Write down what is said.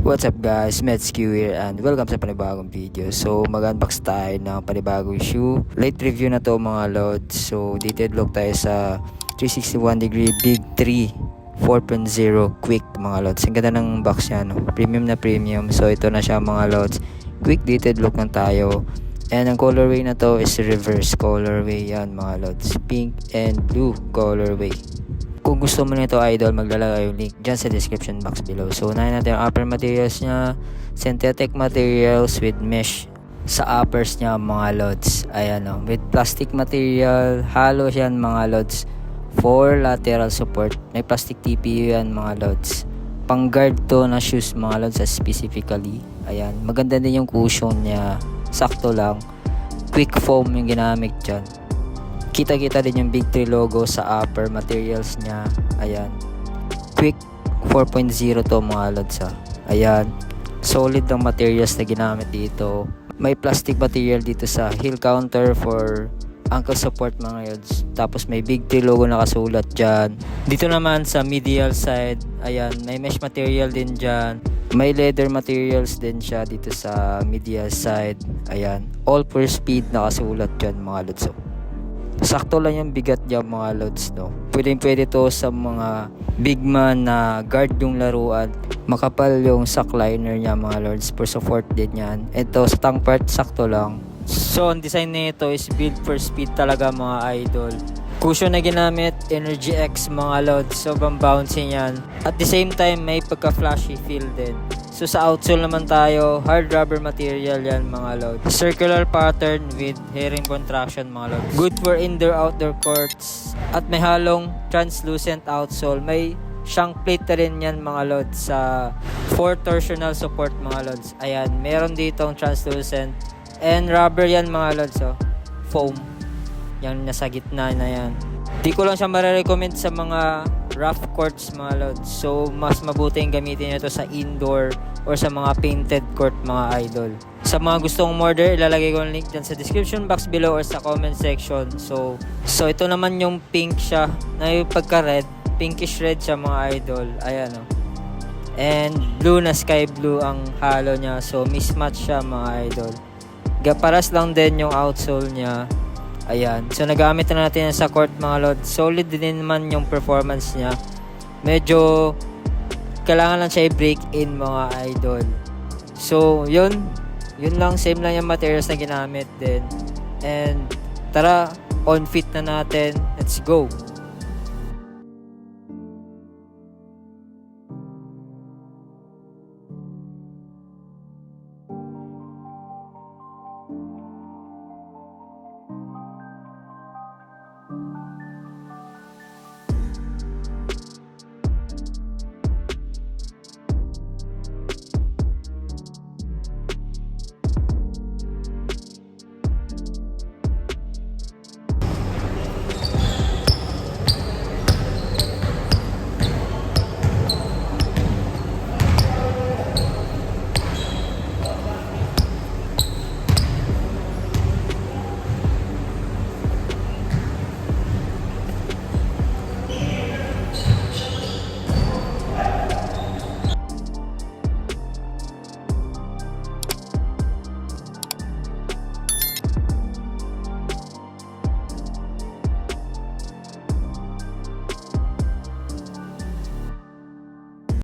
What's up guys, Metsq here and welcome sa panibagong video. So mag-unbox tayo ng panibagong shoe. Late review na to mga lods. So detailed look tayo sa 361 degree Big 3 4.0 quick mga lods. Ang ganda ng box niya, no? Premium na premium. So ito na siya mga lods. Quick detailed look lang tayo. And ang colorway na to is reverse colorway yan mga lods. Pink and blue colorway. Kung gusto mo nito idol, maglalagay yung link dyan sa description box below. So unahin natin yung upper materials nya. Synthetic materials with mesh sa uppers nya mga lods. Ayan o, with plastic material. Halo yan mga lods. For lateral support. May plastic TPU yan mga lods. Pang guard to na shoes mga lods specifically. Ayan, maganda din yung cushion nya. Sakto lang. Quick foam yung ginamit dyan. Kita-kita din yung Big 3 logo sa upper materials niya. Ayan. Quick 4.0 to mga lods ha. Ayan. Solid ang materials na ginamit dito. May plastic material dito sa heel counter for ankle support mga lods. Tapos may Big 3 logo nakasulat dyan. Dito naman sa medial side. Ayan. May mesh material din dyan. May leather materials din siya dito sa medial side. Ayan. All for speed nakasulat dyan mga lods. Sakto lang yung bigat niya mga lods, no? Pwede to sa mga big man na guard yung laruan. Makapal yung sock liner niya mga lods for support din yan. Ito sa tongue part sakto lang. So ang design nito is built for speed talaga mga idol. Cushion na ginamit, Energy X mga lods. Sobrang bouncy yan. At the same time may pagka flashy feel din. So sa outsole naman tayo, hard rubber material yan mga lods. Circular pattern with herringbone traction mga lods. Good for indoor-outdoor courts. At may halong translucent outsole. May shank plate na rin yan mga lods sa for torsional support mga lods. Ayan, meron ditong translucent. And rubber yan mga lods, oh. Foam. Yan nasa gitna na yan. Di ko lang siya marirecommend sa mga rough courts mga lods. So mas mabuti yung gamitin nyo to sa indoor or sa mga painted court mga idol. Sa mga gustong order, ilalagay ko yung link dyan sa description box below or sa comment section. So ito naman yung pink siya na yung pagka red, pinkish red siya mga idol. Ayan o. And blue na sky blue ang halo niya. So mismatch siya mga idol. Paras lang din yung outsole niya. Ayan. So nagamit na natin sa court mga lods. Solid din naman yung performance niya. Medyo kailangan lang siya i-break in mga idol. So yun lang, same lang yung materials na ginamit din. And tara, on fit na natin. Let's go.